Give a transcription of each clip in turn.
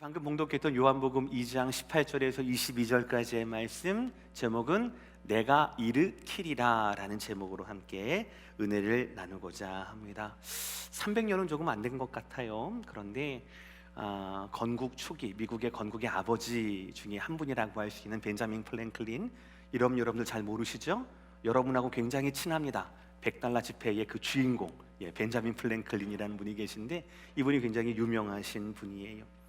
방금 봉독했던 요한복음 2장 18절에서 22절까지의 말씀 제목은 내가 일으키리라 라는 제목으로 함께 은혜를 나누고자 합니다. 300년은 조금 안 된 것 같아요. 그런데 건국 초기, 미국의 건국의 아버지 중에 한 분이라고 할 수 있는 벤자민 플랭클린, 여러분들 잘 모르시죠? 여러분하고 굉장히 친합니다. $100 지폐의 그 주인공, 벤자민 플랭클린이라는 분이 계신데 이분이 굉장히 유명하신 분이에요.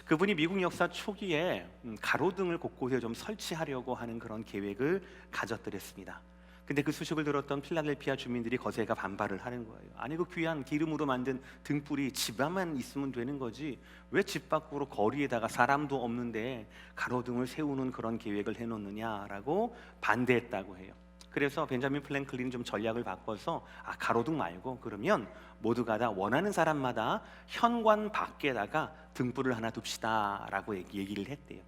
그분이 미국 역사 초기에 가로등을 곳곳에 좀 설치하려고 하는 그런 계획을 가졌더랬습니다. 근데 그 소식을 들었던 필라델피아 주민들이 거세게 반발을 하는 거예요. 아니, 그 귀한 기름으로 만든 등불이 집 안만 있으면 되는 거지 왜 집 밖으로 거리에다가 사람도 없는데 가로등을 세우는 그런 계획을 해놓느냐라고 반대했다고 해요. 그래서 벤자민 플랭클린이 좀 전략을 바꿔서 가로등 말고 그러면 모두가 다 원하는 사람마다 현관 밖에다가 등불을 하나 둡시다 라고 얘기를 했대요.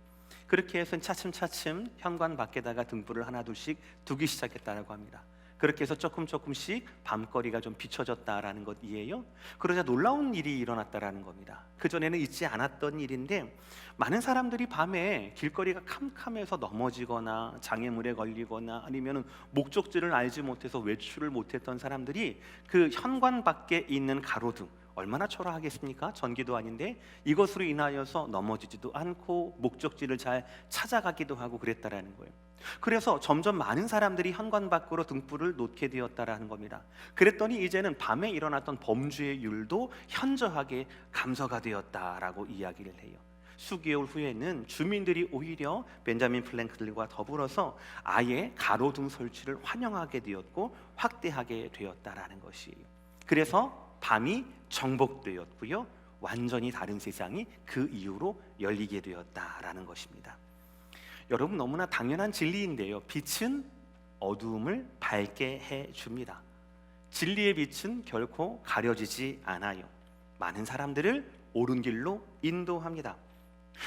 그렇게 해서 차츰차츰 현관 밖에다가 등불을 하나 둘씩 두기 시작했다라고 합니다. 그렇게 해서 조금씩 밤거리가 좀 비춰졌다라는 것이에요. 그러자 놀라운 일이 일어났다라는 겁니다. 그전에는 있지 않았던 일인데 많은 사람들이 밤에 길거리가 캄캄해서 넘어지거나 장애물에 걸리거나 아니면 목적지를 알지 못해서 외출을 못했던 사람들이 그 현관 밖에 있는 가로등, 얼마나 초라하겠습니까? 전기도 아닌데 이것으로 인하여서 넘어지지도 않고 목적지를 잘 찾아가기도 하고 그랬다라는 거예요. 그래서 점점 많은 사람들이 현관 밖으로 등불을 놓게 되었다라는 겁니다. 그랬더니 이제는 밤에 일어났던 범죄율도 현저하게 감소가 되었다라고 이야기를 해요. 수개월 후에는 주민들이 오히려 벤자민 플랭클린과 더불어서 아예 가로등 설치를 환영하게 되었고 확대하게 되었다라는 것이에요. 그래서 밤이 정복되었고요, 완전히 다른 세상이 그 이후로 열리게 되었다라는 것입니다. 여러분, 너무나 당연한 진리인데요, 빛은 어두움을 밝게 해줍니다. 진리의 빛은 결코 가려지지 않아요. 많은 사람들을 옳은 길로 인도합니다.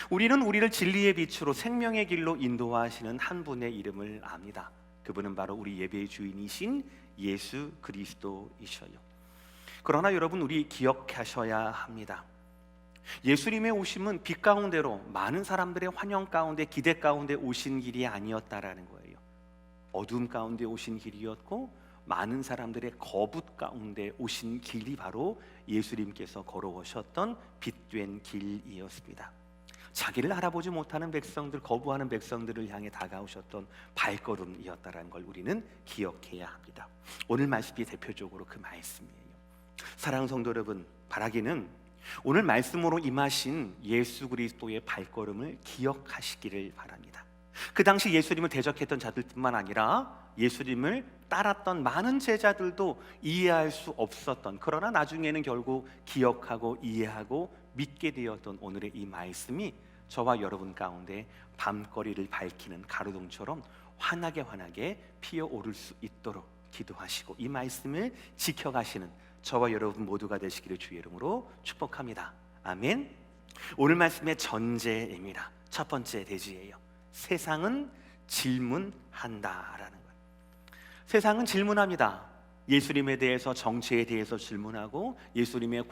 우리는 우리를 진리의 빛으로 생명의 길로 인도하시는 한 분의 이름을 압니다. 그분은 바로 우리 예배의 주인이신 예수 그리스도이셔요. 그러나 여러분, 우리 기억하셔야 합니다. 예수님의 오심은 빛 가운데로 많은 사람들의 환영 가운데 기대 가운데 오신 길이 아니었다라는 거예요. 어두움 가운데 오신 길이었고 많은 사람들의 거붓 가운데 오신 길이 바로 예수님께서 걸어오셨던 빛된 길이었습니다. 자기를 알아보지 못하는 백성들, 거부하는 백성들을 향해 다가오셨던 발걸음이었다라는 걸 우리는 기억해야 합니다. 오늘 말씀이 대표적으로 그 말씀이에요. 사랑하는 성도 여러분, 바라기는 오늘 말씀으로 임하신 예수 그리스도의 발걸음을 기억하시기를 바랍니다. 그 당시 예수님을 대적했던 자들뿐만 아니라 예수님을 따랐던 많은 제자들도 이해할 수 없었던, 그러나 나중에는 결국 기억하고 이해하고 믿게 되었던 오늘의 이 말씀이 저와 여러분 가운데 밤거리를 밝히는 가로등처럼 환하게 피어오를 수 있도록 기도하시고 이 말씀을 지켜가시는 저와 여러분 모두가 되시기를 주의 이름으로 축복합니다. 아멘. 오늘 말씀의 전제입니다. 첫 번째 대지예요. 세상은 질문한다라는 것. 세상은 질문합니다. 예수님에 대해서, 정체에 대해서 질문하고 예수님의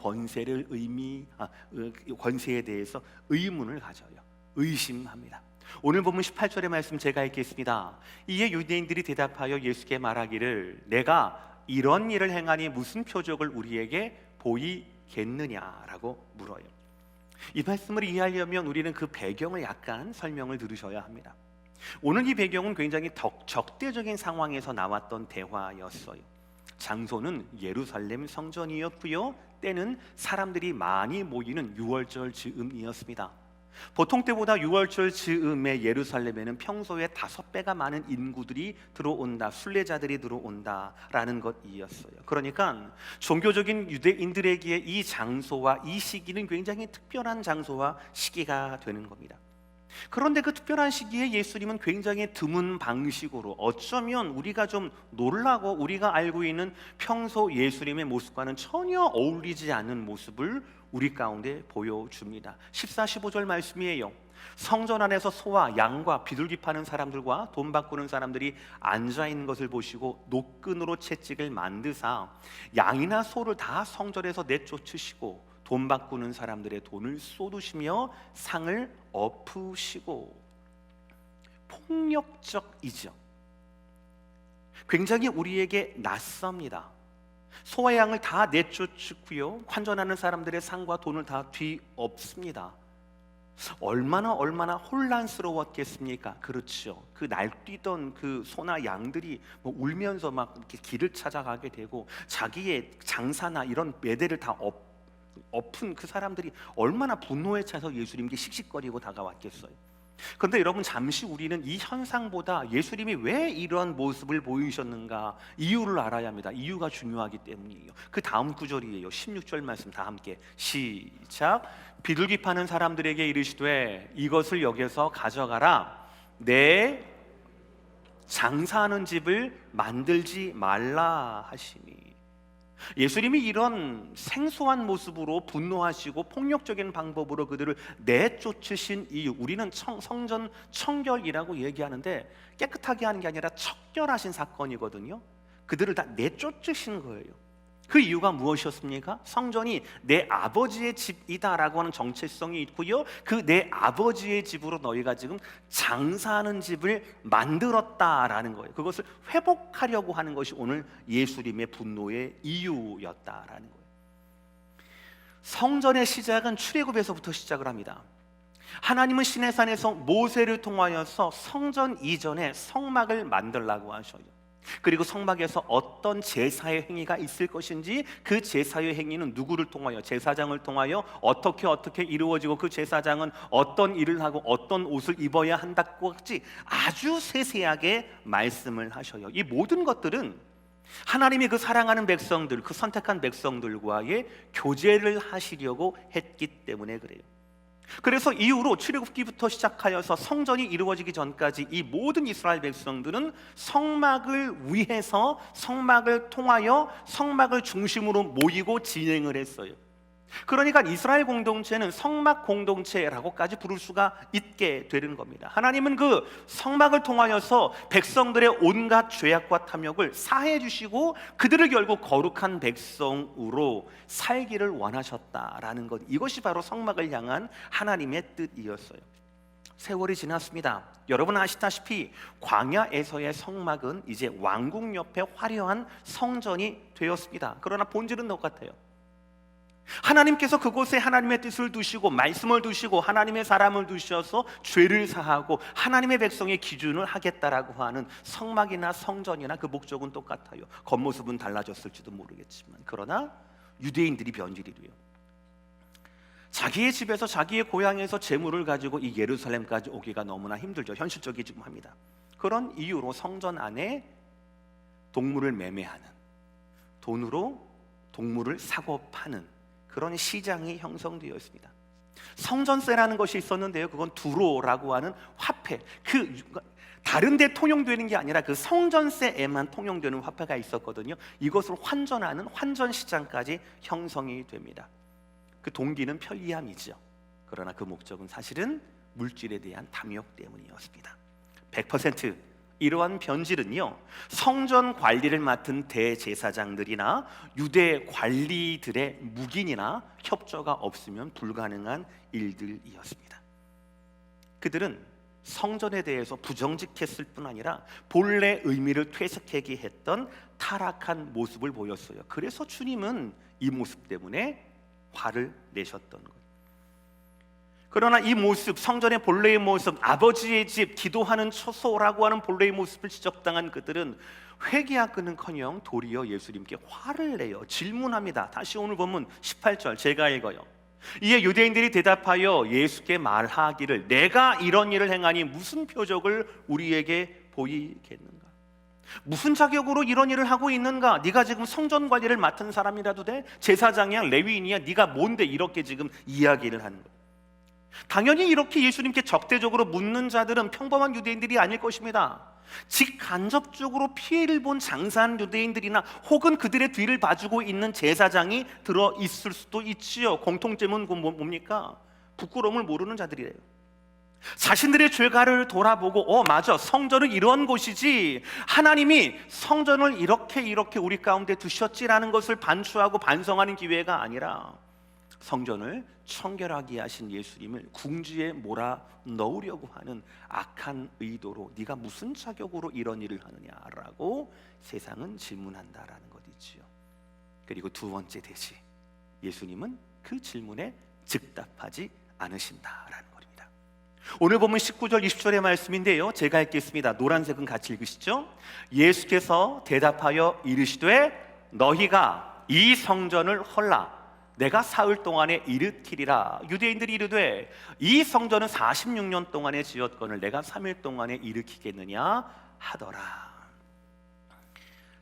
권세에 대해서 의문을 가져요. 의심합니다. 오늘 본문 18절의 말씀 제가 읽겠습니다. 이에 유대인들이 대답하여 예수께 말하기를 내가 이런 일을 행하니 무슨 표적을 우리에게 보이겠느냐라고 물어요. 이 말씀을 이해하려면 우리는 그 배경을 약간 설명을 들으셔야 합니다. 오늘 이 배경은 굉장히 적대적인 상황에서 나왔던 대화였어요. 장소는 예루살렘 성전이었고요, 때는 사람들이 많이 모이는 유월절 즈음이었습니다. 보통 때보다 유월절 즈음에 예루살렘에는 평소에 5배가 많은 인구들이 들어온다, 순례자들이 들어온다라는 것이었어요. 그러니까 종교적인 유대인들에게 이 장소와 이 시기는 굉장히 특별한 장소와 시기가 되는 겁니다. 그런데 그 특별한 시기에 예수님은 굉장히 드문 방식으로, 어쩌면 우리가 좀 놀라고 우리가 알고 있는 평소 예수님의 모습과는 전혀 어울리지 않는 모습을 우리 가운데 보여줍니다. 14, 15절 말씀이에요. 성전 안에서 소와 양과 비둘기 파는 사람들과 돈 바꾸는 사람들이 앉아있는 것을 보시고 노끈으로 채찍을 만드사 양이나 소를 다 성전에서 내쫓으시고 돈 바꾸는 사람들의 돈을 쏟으시며 상을 엎으시고 폭력적이죠. 굉장히 우리에게 낯섭니다. 소와 양을 다 내쫓고요, 환전하는 사람들의 상과 돈을 다 뒤엎습니다. 얼마나 혼란스러웠겠습니까? 그렇죠. 그 날뛰던 그 소나 양들이 울면서 막 이렇게 길을 찾아가게 되고, 자기의 장사나 이런 매대를 다 엎은 그 사람들이 얼마나 분노에 차서 예수님께 씩씩거리고 다가왔겠어요. 그런데 여러분, 잠시 우리는 이 현상보다 예수님이 왜 이런 모습을 보이셨는가 이유를 알아야 합니다. 이유가 중요하기 때문이에요. 그 다음 구절이에요. 16절 말씀 다 함께 시작. 비둘기 파는 사람들에게 이르시되 이것을 여기서 가져가라. 내 장사하는 집을 만들지 말라 하시니. 예수님이 이런 생소한 모습으로 분노하시고 폭력적인 방법으로 그들을 내쫓으신 이유, 우리는 성전 청결이라고 얘기하는데 깨끗하게 하는 게 아니라 척결하신 사건이거든요. 그들을 다 내쫓으신 거예요. 그 이유가 무엇이었습니까? 성전이 내 아버지의 집이다라고 하는 정체성이 있고요, 그 내 아버지의 집으로 너희가 지금 장사하는 집을 만들었다라는 거예요. 그것을 회복하려고 하는 것이 오늘 예수님의 분노의 이유였다라는 거예요. 성전의 시작은 출애굽에서부터 시작을 합니다. 하나님은 시내산에서 모세를 통하여서 성전 이전에 성막을 만들라고 하셔요. 그리고 성막에서 어떤 제사의 행위가 있을 것인지, 그 제사의 행위는 누구를 통하여, 제사장을 통하여 어떻게 이루어지고, 그 제사장은 어떤 일을 하고 어떤 옷을 입어야 한다고 같이 아주 세세하게 말씀을 하셔요. 이 모든 것들은 하나님이 그 사랑하는 백성들, 그 선택한 백성들과의 교제를 하시려고 했기 때문에 그래요. 그래서 이후로 출애굽기부터 시작하여서 성전이 이루어지기 전까지 이 모든 이스라엘 백성들은 성막을 위해서, 성막을 통하여, 성막을 중심으로 모이고 진행을 했어요. 그러니까 이스라엘 공동체는 성막 공동체라고까지 부를 수가 있게 되는 겁니다. 하나님은 그 성막을 통하여서 백성들의 온갖 죄악과 탐욕을 사해 주시고 그들을 결국 거룩한 백성으로 살기를 원하셨다라는 것, 이것이 바로 성막을 향한 하나님의 뜻이었어요. 세월이 지났습니다. 여러분 아시다시피 광야에서의 성막은 이제 왕궁 옆에 화려한 성전이 되었습니다. 그러나 본질은 똑같아요. 하나님께서 그곳에 하나님의 뜻을 두시고 말씀을 두시고 하나님의 사람을 두셔서 죄를 사하고 하나님의 백성의 기준을 하겠다라고 하는 성막이나 성전이나 그 목적은 똑같아요. 겉모습은 달라졌을지도 모르겠지만, 그러나 유대인들이 변질이 돼요. 자기의 집에서, 자기의 고향에서 재물을 가지고 이 예루살렘까지 오기가 너무나 힘들죠. 현실적이지금 합니다. 그런 이유로 성전 안에 동물을 매매하는, 돈으로 동물을 사고 파는 그런 시장이 형성되었습니다. 성전세라는 것이 있었는데요, 그건 두로라고 하는 화폐, 다른 데 통용되는 게 아니라 그 성전세에만 통용되는 화폐가 있었거든요. 이것을 환전하는 환전시장까지 형성이 됩니다. 그 동기는 편리함이죠. 그러나 그 목적은 사실은 물질에 대한 탐욕 때문이었습니다. 100% 이러한 변질은요, 성전 관리를 맡은 대제사장들이나 유대 관리들의 묵인이나 협조가 없으면 불가능한 일들이었습니다. 그들은 성전에 대해서 부정직했을 뿐 아니라 본래 의미를 퇴색하게 했던 타락한 모습을 보였어요. 그래서 주님은 이 모습 때문에 화를 내셨던 거예요. 그러나 이 모습, 성전의 본래의 모습, 아버지의 집, 기도하는 처소라고 하는 본래의 모습을 지적당한 그들은 회개하기는커녕 도리어 예수님께 화를 내요. 질문합니다. 다시 오늘 본문 18절 제가 읽어요. 이에 유대인들이 대답하여 예수께 말하기를, 내가 이런 일을 행하니 무슨 표적을 우리에게 보이겠는가? 무슨 자격으로 이런 일을 하고 있는가? 네가 지금 성전 관리를 맡은 사람이라도 돼? 제사장이야? 레위인이야? 네가 뭔데 이렇게 지금 이야기를 하는 거야? 당연히 이렇게 예수님께 적대적으로 묻는 자들은 평범한 유대인들이 아닐 것입니다. 직간접적으로 피해를 본 장사한 유대인들이나 혹은 그들의 뒤를 봐주고 있는 제사장이 들어있을 수도 있지요. 공통점은 뭡니까? 부끄러움을 모르는 자들이래요. 자신들의 죄가를 돌아보고 맞아, 성전은 이런 곳이지, 하나님이 성전을 이렇게 우리 가운데 두셨지라는 것을 반추하고 반성하는 기회가 아니라 성전을 청결하게 하신 예수님을 궁지에 몰아 넣으려고 하는 악한 의도로 네가 무슨 자격으로 이런 일을 하느냐라고 세상은 질문한다라는 것이지요. 그리고 두 번째 대시, 예수님은 그 질문에 즉답하지 않으신다라는 겁니다. 오늘 보면 19절 20절의 말씀인데요, 제가 읽겠습니다. 노란색은 같이 읽으시죠? 예수께서 대답하여 이르시되 너희가 이 성전을 헐라 내가 사흘 동안에 일으키리라. 유대인들이 이르되 이 성전은 46년 동안에 지었거늘 내가 3일 동안에 일으키겠느냐 하더라.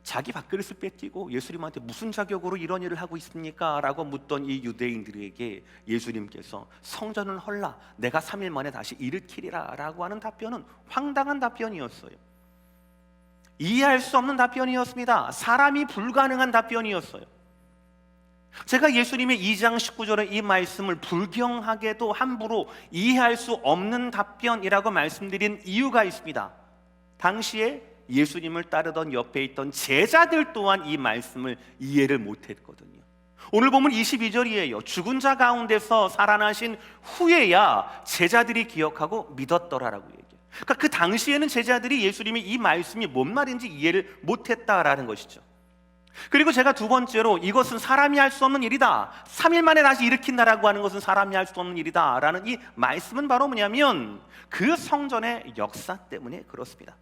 자기 밥그릇을 뺏기고 예수님한테 무슨 자격으로 이런 일을 하고 있습니까? 라고 묻던 이 유대인들에게 예수님께서 성전을 헐라 내가 3일 만에 다시 일으키리라 라고 하는 답변은 황당한 답변이었어요. 이해할 수 없는 답변이었습니다. 사람이 불가능한 답변이었어요. 제가 예수님의 2장 19절의 이 말씀을 불경하게도 함부로 이해할 수 없는 답변이라고 말씀드린 이유가 있습니다. 당시에 예수님을 따르던 옆에 있던 제자들 또한 이 말씀을 이해를 못했거든요. 오늘 보면 22절이에요. 죽은 자 가운데서 살아나신 후에야 제자들이 기억하고 믿었더라라고 얘기해요. 그러니까 그 당시에는 제자들이 예수님이 이 말씀이 뭔 말인지 이해를 못했다라는 것이죠. 그리고 제가 두 번째로 이것은 사람이 할 수 없는 일이다, 3일 만에 다시 일으킨다라고 하는 것은 사람이 할 수 없는 일이다 라는 이 말씀은 바로 뭐냐면 그 성전의 역사 때문에 그렇습니다.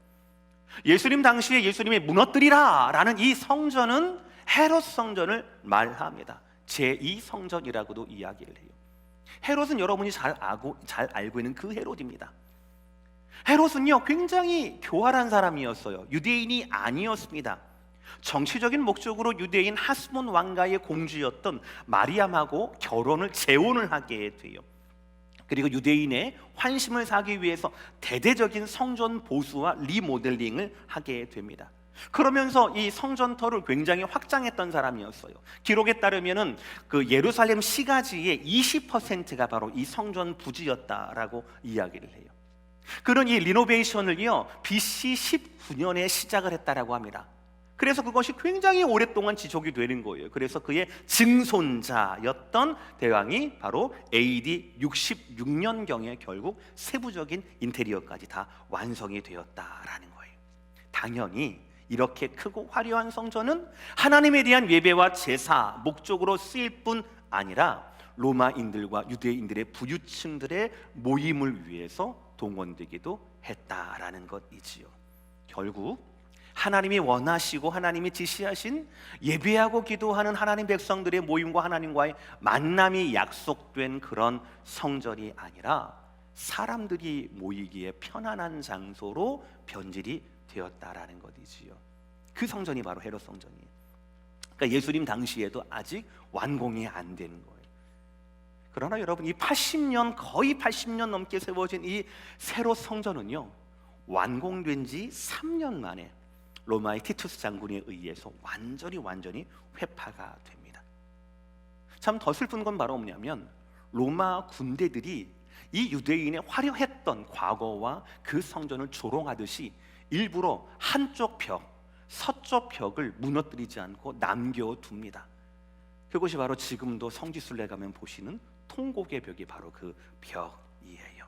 예수님 당시에 예수님이 무너뜨리라 라는 이 성전은 헤롯 성전을 말합니다. 제2성전이라고도 이야기를 해요. 헤롯은 여러분이 잘 알고 있는 그 헤롯입니다. 헤롯은요 굉장히 교활한 사람이었어요. 유대인이 아니었습니다. 정치적인 목적으로 유대인 하스몬 왕가의 공주였던 마리암하고 재혼을 하게 돼요. 그리고 유대인의 환심을 사기 위해서 대대적인 성전 보수와 리모델링을 하게 됩니다. 그러면서 이 성전터를 굉장히 확장했던 사람이었어요. 기록에 따르면은 그 예루살렘 시가지의 20%가 바로 이 성전 부지였다라고 이야기를 해요. 그런 이 리노베이션을요 BC 19년에 시작을 했다라고 합니다. 그래서 그것이 굉장히 오랫동안 지속이 되는 거예요. 그래서 그의 증손자였던 대왕이 바로 AD 66년경에 결국 세부적인 인테리어까지 다 완성이 되었다라는 거예요. 당연히 이렇게 크고 화려한 성전은 하나님에 대한 예배와 제사 목적으로 쓰일 뿐 아니라 로마인들과 유대인들의 부유층들의 모임을 위해서 동원되기도 했다라는 것이지요. 결국 하나님이 원하시고 하나님이 지시하신 예배하고 기도하는 하나님 백성들의 모임과 하나님과의 만남이 약속된 그런 성전이 아니라 사람들이 모이기에 편안한 장소로 변질이 되었다라는 것이지요. 그 성전이 바로 헤롯 성전이에요. 그러니까 예수님 당시에도 아직 완공이 안 된 거예요. 그러나 여러분, 이 80년, 거의 80년 넘게 세워진 이 세롯 성전은요 완공된 지 3년 만에 로마의 티투스 장군에 의해서 완전히 회파가 됩니다. 참 더 슬픈 건 바로 뭐냐면 로마 군대들이 이 유대인의 화려했던 과거와 그 성전을 조롱하듯이 일부러 한쪽 벽, 서쪽 벽을 무너뜨리지 않고 남겨둡니다. 그것이 바로 지금도 성지순례 가면 보시는 통곡의 벽이 바로 그 벽이에요.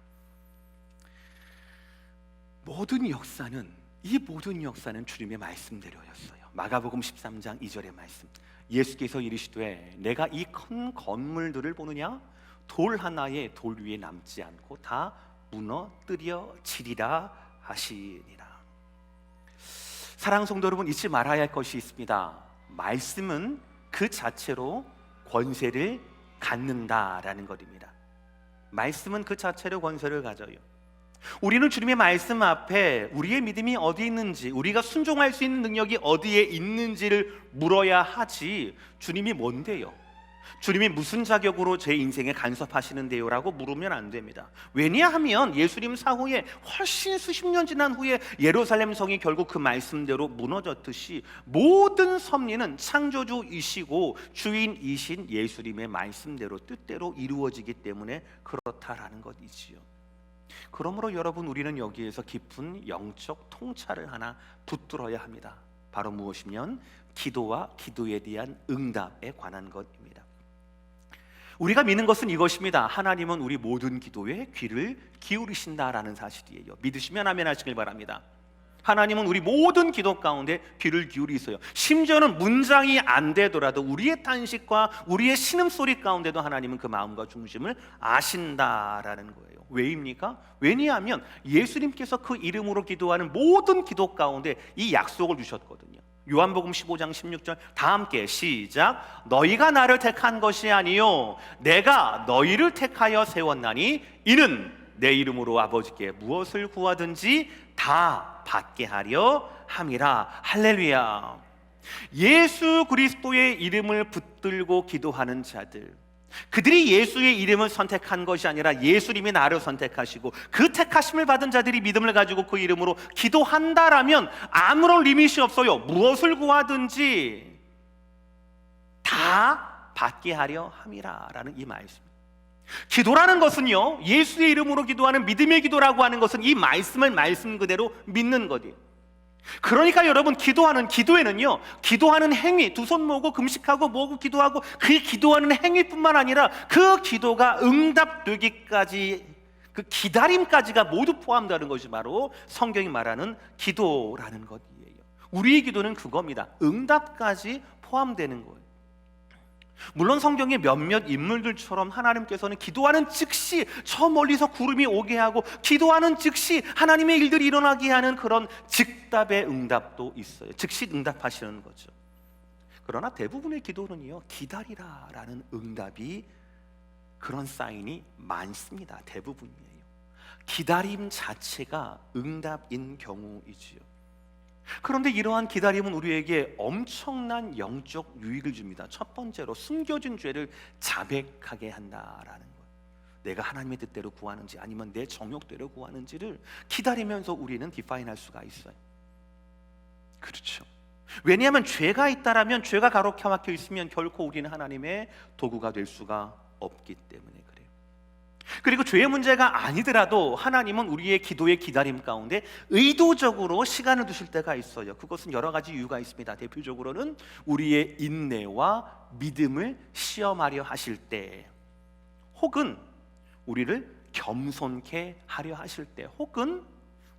이 모든 역사는 주님의 말씀대로였어요. 마가복음 13장 2절의 말씀, 예수께서 이르시되 내가 이 큰 건물들을 보느냐? 돌 하나에 돌 위에 남지 않고 다 무너뜨려지리라 하시니라. 사랑하는 성도 여러분, 잊지 말아야 할 것이 있습니다. 말씀은 그 자체로 권세를 갖는다라는 것입니다. 말씀은 그 자체로 권세를 가져요. 우리는 주님의 말씀 앞에 우리의 믿음이 어디에 있는지, 우리가 순종할 수 있는 능력이 어디에 있는지를 물어야 하지, 주님이 뭔데요? 주님이 무슨 자격으로 제 인생에 간섭하시는데요? 라고 물으면 안 됩니다. 왜냐하면 예수님 사후에 훨씬 수십 년 지난 후에 예루살렘 성이 결국 그 말씀대로 무너졌듯이 모든 섭리는 창조주이시고 주인이신 예수님의 말씀대로 뜻대로 이루어지기 때문에 그렇다라는 것이지요. 그러므로 여러분, 우리는 여기에서 깊은 영적 통찰을 하나 붙들어야 합니다. 바로 무엇이면 기도와 기도에 대한 응답에 관한 것입니다. 우리가 믿는 것은 이것입니다. 하나님은 우리 모든 기도에 귀를 기울이신다라는 사실이에요. 믿으시면 아멘 하시길 바랍니다. 하나님은 우리 모든 기도 가운데 귀를 기울이세요. 심지어는 문장이 안 되더라도 우리의 탄식과 우리의 신음소리 가운데도 하나님은 그 마음과 중심을 아신다라는 거예요. 왜입니까? 왜냐하면 예수님께서 그 이름으로 기도하는 모든 기도 가운데 이 약속을 주셨거든요. 요한복음 15장 16절 다 함께 시작. 너희가 나를 택한 것이 아니요 내가 너희를 택하여 세웠나니 이는 내 이름으로 아버지께 무엇을 구하든지 다 받게 하려 함이라. 할렐루야. 예수 그리스도의 이름을 붙들고 기도하는 자들, 그들이 예수의 이름을 선택한 것이 아니라 예수님이 나를 선택하시고 그 택하심을 받은 자들이 믿음을 가지고 그 이름으로 기도한다라면 아무런 리밋이 없어요. 무엇을 구하든지 다 받게 하려 함이라 라는 이 말씀. 기도라는 것은요, 예수의 이름으로 기도하는 믿음의 기도라고 하는 것은 이 말씀을 말씀 그대로 믿는 것이에요. 그러니까 여러분, 기도에는요, 기도하는 행위, 두 손 모으고 금식하고 모으고 기도하고 그 기도하는 행위뿐만 아니라 그 기도가 응답되기까지 그 기다림까지가 모두 포함되는 것이 바로 성경이 말하는 기도라는 것이에요. 우리의 기도는 그겁니다. 응답까지 포함되는 거예요. 물론 성경의 몇몇 인물들처럼 하나님께서는 기도하는 즉시 저 멀리서 구름이 오게 하고 기도하는 즉시 하나님의 일들이 일어나게 하는 그런 즉답의 응답도 있어요. 즉시 응답하시는 거죠. 그러나 대부분의 기도는요, 기다리라라는 응답이 그런 사인이 많습니다. 대부분이에요. 기다림 자체가 응답인 경우이지요. 그런데 이러한 기다림은 우리에게 엄청난 영적 유익을 줍니다. 첫 번째로 숨겨진 죄를 자백하게 한다라는 거예요. 내가 하나님의 뜻대로 구하는지 아니면 내 정욕대로 구하는지를 기다리면서 우리는 디파인할 수가 있어요. 그렇죠. 왜냐하면 죄가 있다라면, 죄가 가로켜 막혀 있으면 결코 우리는 하나님의 도구가 될 수가 없기 때문에 그래요. 그리고 죄의 문제가 아니더라도 하나님은 우리의 기도의 기다림 가운데 의도적으로 시간을 두실 때가 있어요. 그것은 여러 가지 이유가 있습니다. 대표적으로는 우리의 인내와 믿음을 시험하려 하실 때, 혹은 우리를 겸손케 하려 하실 때, 혹은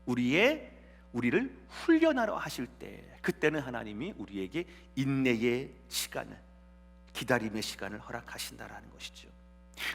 우리를 훈련하려 하실 때, 그때는 하나님이 우리에게 인내의 시간을, 기다림의 시간을 허락하신다라는 것이죠.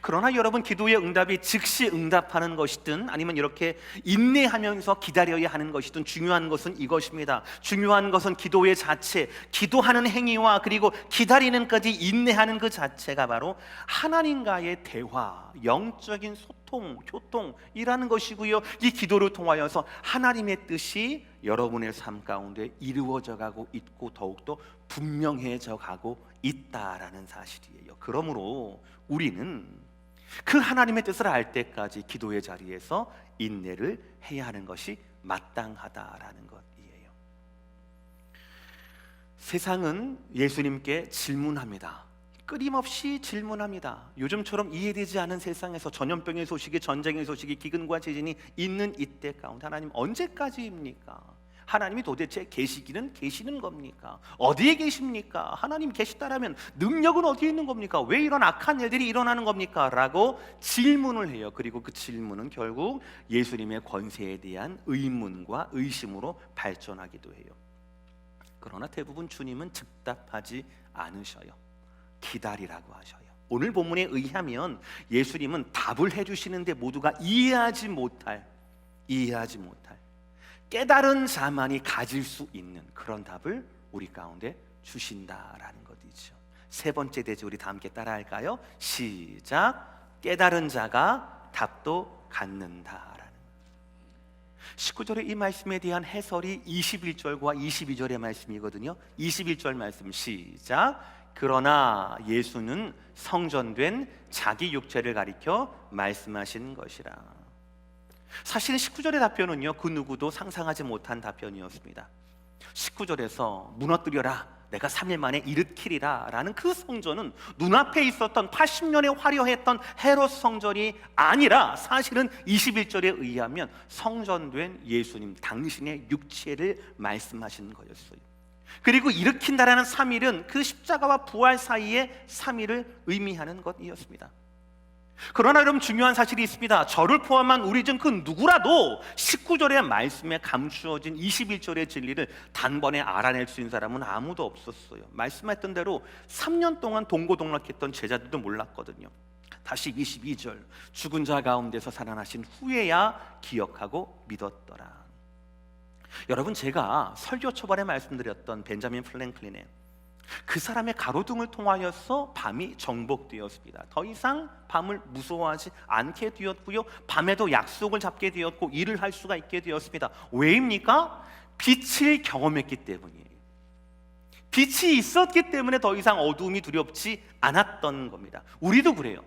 그러나 여러분, 기도의 응답이 즉시 응답하는 것이든 아니면 이렇게 인내하면서 기다려야 하는 것이든 중요한 것은 이것입니다. 중요한 것은 기도의 자체, 기도하는 행위와 그리고 기다리는까지 인내하는 그 자체가 바로 하나님과의 대화, 영적인 소통, 교통이라는 것이고요. 이 기도를 통하여서 하나님의 뜻이 여러분의 삶 가운데 이루어져 가고 있고 더욱더 분명해져 가고 있다라는 사실이에요. 그러므로 우리는 그 하나님의 뜻을 알 때까지 기도의 자리에서 인내를 해야 하는 것이 마땅하다라는 것이에요. 세상은 예수님께 질문합니다. 끊임없이 질문합니다. 요즘처럼 이해되지 않은 세상에서 전염병의 소식이, 전쟁의 소식이, 기근과 지진이 있는 이때 가운데 하나님 언제까지입니까? 하나님이 도대체 계시는 겁니까? 어디에 계십니까? 하나님 계시다라면 능력은 어디에 있는 겁니까? 왜 이런 악한 일들이 일어나는 겁니까? 라고 질문을 해요. 그리고 그 질문은 결국 예수님의 권세에 대한 의문과 의심으로 발전하기도 해요. 그러나 대부분 주님은 즉답하지 않으셔요. 기다리라고 하셔요. 오늘 본문에 의하면 예수님은 답을 해주시는데 모두가 이해하지 못할 깨달은 자만이 가질 수 있는 그런 답을 우리 가운데 주신다라는 것이죠. 세 번째 대제 우리 다 함께 따라할까요? 시작. 깨달은 자가 답도 갖는다라는 19절의 이 말씀에 대한 해설이 21절과 22절의 말씀이거든요. 21절 말씀 시작. 그러나 예수는 성전된 자기 육체를 가리켜 말씀하신 것이라. 사실은 19절의 답변은요, 그 누구도 상상하지 못한 답변이었습니다. 19절에서 무너뜨려라, 내가 3일 만에 일으키리라 라는 그 성전은 눈앞에 있었던 80년에 화려했던 헤롯 성전이 아니라 사실은 21절에 의하면 성전된 예수님 당신의 육체를 말씀하신 거였어요. 그리고 일으킨다라는 3일은 그 십자가와 부활 사이의 3일을 의미하는 것이었습니다. 그러나 여러분, 중요한 사실이 있습니다. 저를 포함한 우리 중 그 누구라도 19절의 말씀에 감추어진 21절의 진리를 단번에 알아낼 수 있는 사람은 아무도 없었어요. 말씀했던 대로 3년 동안 동고동락했던 제자들도 몰랐거든요. 다시 22절, 죽은 자 가운데서 살아나신 후에야 기억하고 믿었더라. 여러분, 제가 설교 초반에 말씀드렸던 벤자민 프랭클린의 그 사람의 가로등을 통하여서 밤이 정복되었습니다. 더 이상 밤을 무서워하지 않게 되었고요, 밤에도 약속을 잡게 되었고 일을 할 수가 있게 되었습니다. 왜입니까? 빛을 경험했기 때문이에요. 빛이 있었기 때문에 더 이상 어두움이 두렵지 않았던 겁니다. 우리도 그래요.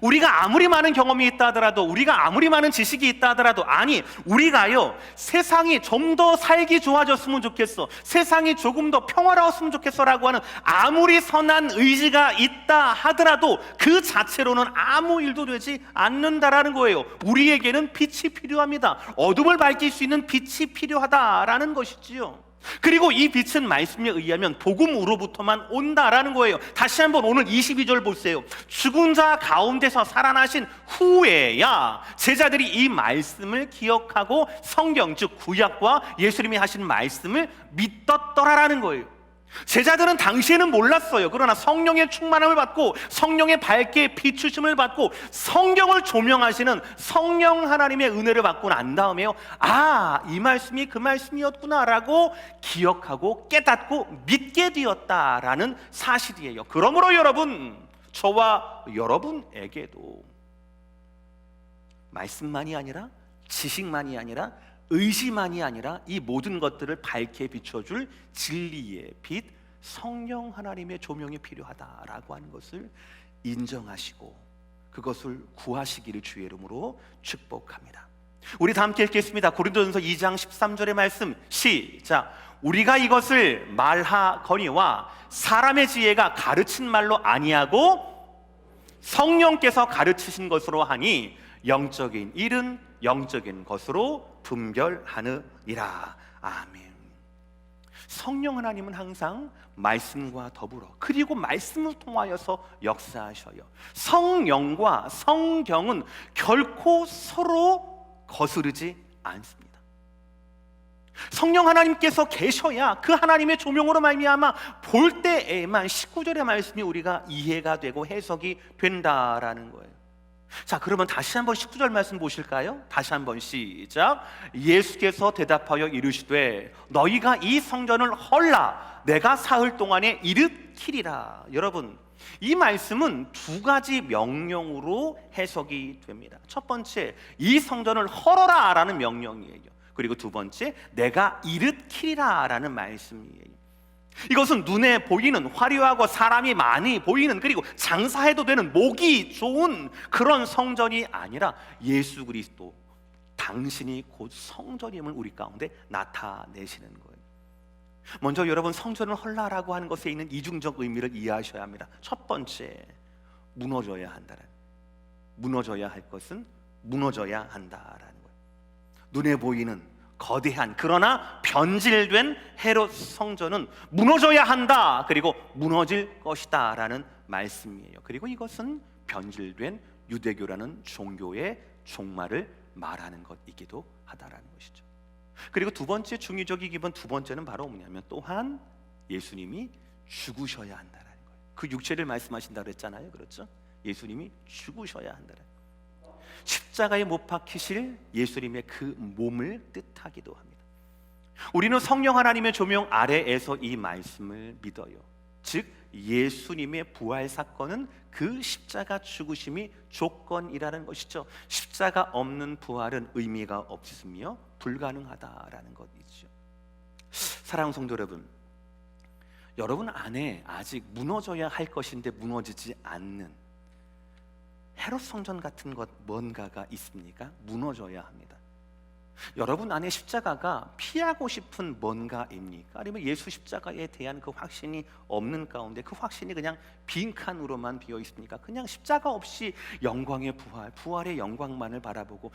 우리가 아무리 많은 경험이 있다 하더라도, 우리가 아무리 많은 지식이 있다 하더라도, 아니, 우리가요, 세상이 좀 더 살기 좋아졌으면 좋겠어, 세상이 조금 더 평화로웠으면 좋겠어 라고 하는 아무리 선한 의지가 있다 하더라도 그 자체로는 아무 일도 되지 않는다라는 거예요. 우리에게는 빛이 필요합니다. 어둠을 밝힐 수 있는 빛이 필요하다라는 것이지요. 그리고 이 빛은 말씀에 의하면 복음으로부터만 온다라는 거예요. 다시 한번 오늘 22절 보세요. 죽은 자 가운데서 살아나신 후에야 제자들이 이 말씀을 기억하고 성경, 즉 구약과 예수님이 하신 말씀을 믿었더라라는 거예요. 제자들은 당시에는 몰랐어요. 그러나 성령의 충만함을 받고 성령의 밝게 비추심을 받고 성경을 조명하시는 성령 하나님의 은혜를 받고 난 다음에요, 아, 이 말씀이 그 말씀이었구나 라고 기억하고 깨닫고 믿게 되었다라는 사실이에요. 그러므로 여러분, 저와 여러분에게도 말씀만이 아니라, 지식만이 아니라, 의지만이 아니라 이 모든 것들을 밝게 비춰줄 진리의 빛, 성령 하나님의 조명이 필요하다라고 하는 것을 인정하시고 그것을 구하시기를 주의 이름으로 축복합니다. 우리 다 함께 읽겠습니다. 고린도전서 2장 13절의 말씀, 시작. 우리가 이것을 말하거니와 사람의 지혜가 가르친 말로 아니하고 성령께서 가르치신 것으로 하니 영적인 일은 영적인 것으로 분별하느니라. 아멘. 성령 하나님은 항상 말씀과 더불어, 그리고 말씀을 통하여서 역사하셔요. 성령과 성경은 결코 서로 거스르지 않습니다. 성령 하나님께서 계셔야 그 하나님의 조명으로 말미암아 볼 때에만 19절의 말씀이 우리가 이해가 되고 해석이 된다라는 거예요. 자, 그러면 다시 한번 19절 말씀 보실까요? 다시 한번 시작. 예수께서 대답하여 이르시되 너희가 이 성전을 헐라 내가 사흘 동안에 일으키리라. 여러분, 이 말씀은 두 가지 명령으로 해석이 됩니다. 첫 번째, 이 성전을 헐어라 라는 명령이에요. 그리고 두 번째, 내가 일으키리라 라는 말씀이에요. 이것은 눈에 보이는, 화려하고 사람이 많이 보이는, 그리고 장사해도 되는 목이 좋은 그런 성전이 아니라 예수 그리스도, 당신이 곧 성전임을 우리 가운데 나타내시는 거예요. 먼저 여러분, 성전을 헐라라고 하는 것에 있는 이중적 의미를 이해하셔야 합니다. 첫 번째, 무너져야 한다는, 무너져야 할 것은 무너져야 한다라는 거예요. 눈에 보이는 거대한 그러나 변질된 헤롯 성전은 무너져야 한다, 그리고 무너질 것이다 라는 말씀이에요. 그리고 이것은 변질된 유대교라는 종교의 종말을 말하는 것이기도 하다라는 것이죠. 그리고 두 번째 중의적인 기본, 두 번째는 바로 뭐냐면, 또한 예수님이 죽으셔야 한다라는 거예요. 그 육체를 말씀하신다고 그랬잖아요. 그렇죠? 예수님이 죽으셔야 한다라는 거예요. 십자가에 못 박히실 예수님의 그 몸을 뜻하기도 합니다. 우리는 성령 하나님의 조명 아래에서 이 말씀을 믿어요. 즉 예수님의 부활 사건은 그 십자가 죽으심이 조건이라는 것이죠. 십자가 없는 부활은 의미가 없으며 불가능하다라는 것이죠. 사랑하는 성도 여러분, 여러분 안에 아직 무너져야 할 것인데 무너지지 않는 헤롯 성전 같은 것 뭔가가 있습니까? 무너져야 합니다. 여러분 안에 십자가가 피하고 싶은 뭔가입니까? 아니면 예수 십자가에 대한 그 확신이 없는 가운데 그 확신이 그냥 빈칸으로만 비어 있습니까? 그냥 십자가 없이 영광의 부활의 영광만을 바라보고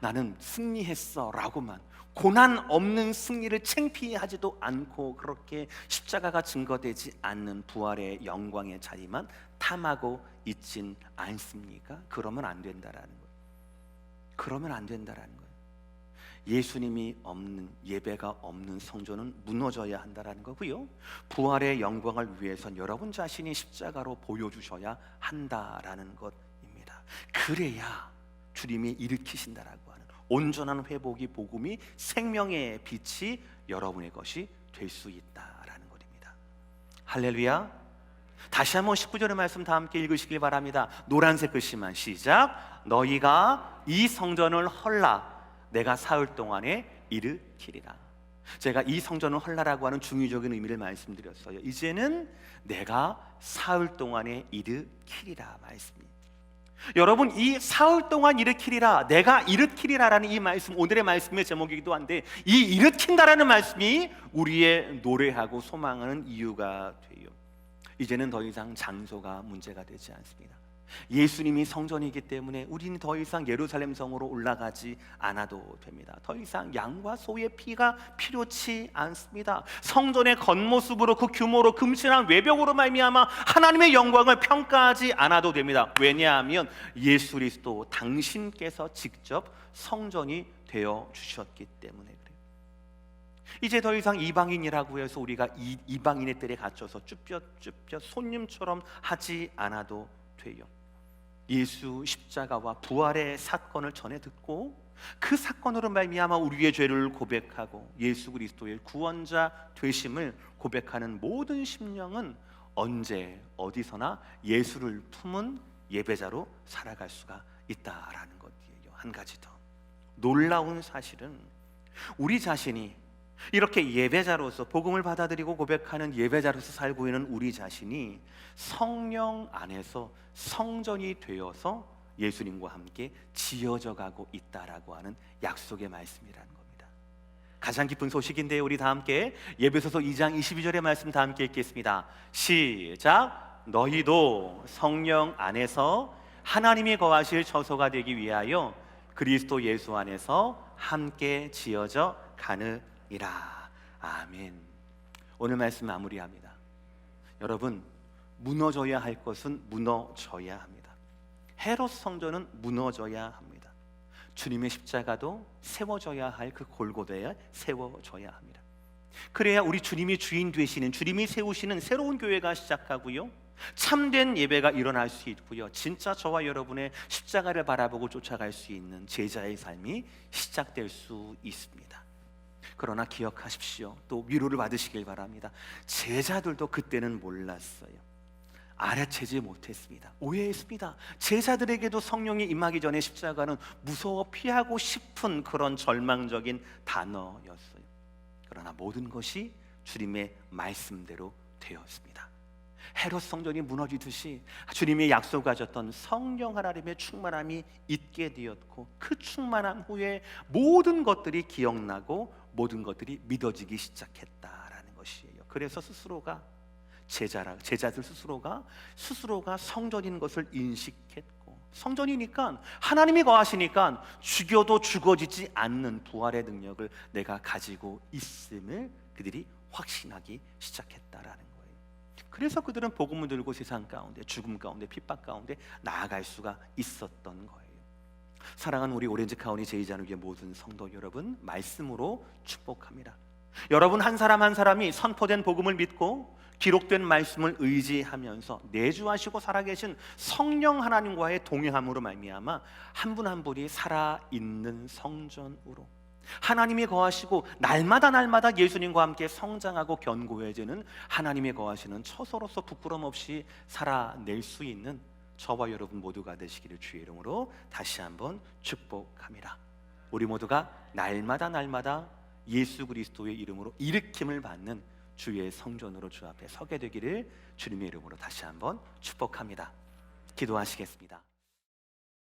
나는 승리했어 라고만, 고난 없는 승리를 창피하지도 않고 그렇게 십자가가 증거되지 않는 부활의 영광의 자리만 탐하고 있진 않습니까? 그러면 안 된다라는 거예요. 그러면 안 된다라는 거예요. 예수님이 없는, 예배가 없는 성전은 무너져야 한다라는 거고요. 부활의 영광을 위해선 여러분 자신이 십자가로 보여주셔야 한다라는 것입니다. 그래야 주님이 일으키신다라고 하는 온전한 회복이, 복음이, 생명의 빛이 여러분의 것이 될 수 있다라는 것입니다. 할렐루야. 다시 한번 19절의 말씀 다 함께 읽으시길 바랍니다. 노란색 글씨만 시작. 너희가 이 성전을 헐라 내가 사흘 동안에 일으키리라. 제가 이 성전을 헐라라고 하는 중의적인 의미를 말씀드렸어요. 이제는 내가 사흘 동안에 일으키리라 말씀입니다. 여러분, 이 사흘 동안 일으키리라, 내가 일으키리라라는 이 말씀, 오늘의 말씀의 제목이기도 한데, 이 일으킨다라는 말씀이 우리의 노래하고 소망하는 이유가 돼요. 이제는 더 이상 장소가 문제가 되지 않습니다. 예수님이 성전이기 때문에 우리는 더 이상 예루살렘 성으로 올라가지 않아도 됩니다. 더 이상 양과 소의 피가 필요치 않습니다. 성전의 겉모습으로, 그 규모로, 금신한 외벽으로 말미암아 하나님의 영광을 평가하지 않아도 됩니다. 왜냐하면 예수 그리스도 당신께서 직접 성전이 되어 주셨기 때문에 그래요. 이제 더 이상 이방인이라고 해서 우리가 이방인의 뜰에 갇혀서 쭈뼛쭈뼛 손님처럼 하지 않아도 돼요. 예수 십자가와 부활의 사건을 전해 듣고 그 사건으로 말미암아 우리의 죄를 고백하고 예수 그리스도의 구원자 되심을 고백하는 모든 심령은 언제 어디서나 예수를 품은 예배자로 살아갈 수가 있다라는 것이에요. 한 가지 더 놀라운 사실은 우리 자신이 이렇게 예배자로서 복음을 받아들이고 고백하는 예배자로서 살고 있는 우리 자신이 성령 안에서 성전이 되어서 예수님과 함께 지어져 가고 있다라고 하는 약속의 말씀이라는 겁니다. 가장 기쁜 소식인데요. 우리 다 함께 에베소서 2장 22절의 말씀 다 함께 읽겠습니다. 시작. 너희도 성령 안에서 하나님이 거하실 처소가 되기 위하여 그리스도 예수 안에서 함께 지어져 가느니라. 아멘. 오늘 말씀 마무리합니다. 여러분, 무너져야 할 것은 무너져야 합니다. 헤롯 성전은 무너져야 합니다. 주님의 십자가도 세워져야 할 그 골고다에 세워져야 합니다. 그래야 우리 주님이 주인 되시는, 주님이 세우시는 새로운 교회가 시작하고요, 참된 예배가 일어날 수 있고요, 진짜 저와 여러분의 십자가를 바라보고 쫓아갈 수 있는 제자의 삶이 시작될 수 있습니다. 그러나 기억하십시오. 또 위로를 받으시길 바랍니다. 제자들도 그때는 몰랐어요. 알아채지 못했습니다. 오해했습니다. 제자들에게도 성령이 임하기 전에 십자가는 무서워 피하고 싶은 그런 절망적인 단어였어요. 그러나 모든 것이 주님의 말씀대로 되었습니다. 헤롯 성전이 무너지듯이 주님의 약속하셨던 성령 하나님의 충만함이 있게 되었고, 그 충만함 후에 모든 것들이 기억나고 모든 것들이 믿어지기 시작했다라는 것이에요. 그래서 제자들 스스로가 성전인 것을 인식했고, 성전이니까 하나님이 거하시니까 죽여도 죽어지지 않는 부활의 능력을 내가 가지고 있음을 그들이 확신하기 시작했다라는 거예요. 그래서 그들은 복음을 들고 세상 가운데, 죽음 가운데, 핍박 가운데 나아갈 수가 있었던 거예요. 사랑하는 우리 오렌지 카운티 제2자누교회 모든 성도 여러분, 말씀으로 축복합니다. 여러분 한 사람 한 사람이 선포된 복음을 믿고 기록된 말씀을 의지하면서 내주하시고 살아계신 성령 하나님과의 동행함으로 말미암아 한 분 한 분이 살아있는 성전으로 하나님이 거하시고 날마다 예수님과 함께 성장하고 견고해지는 하나님이 거하시는 처소로서 부끄럼 없이 살아낼 수 있는 저와 여러분 모두가 되시기를 주의 이름으로 다시 한번 축복합니다. 우리 모두가 날마다 예수 그리스도의 이름으로 일으킴을 받는 주의 성전으로 주 앞에 서게 되기를 주님의 이름으로 다시 한번 축복합니다. 기도하시겠습니다.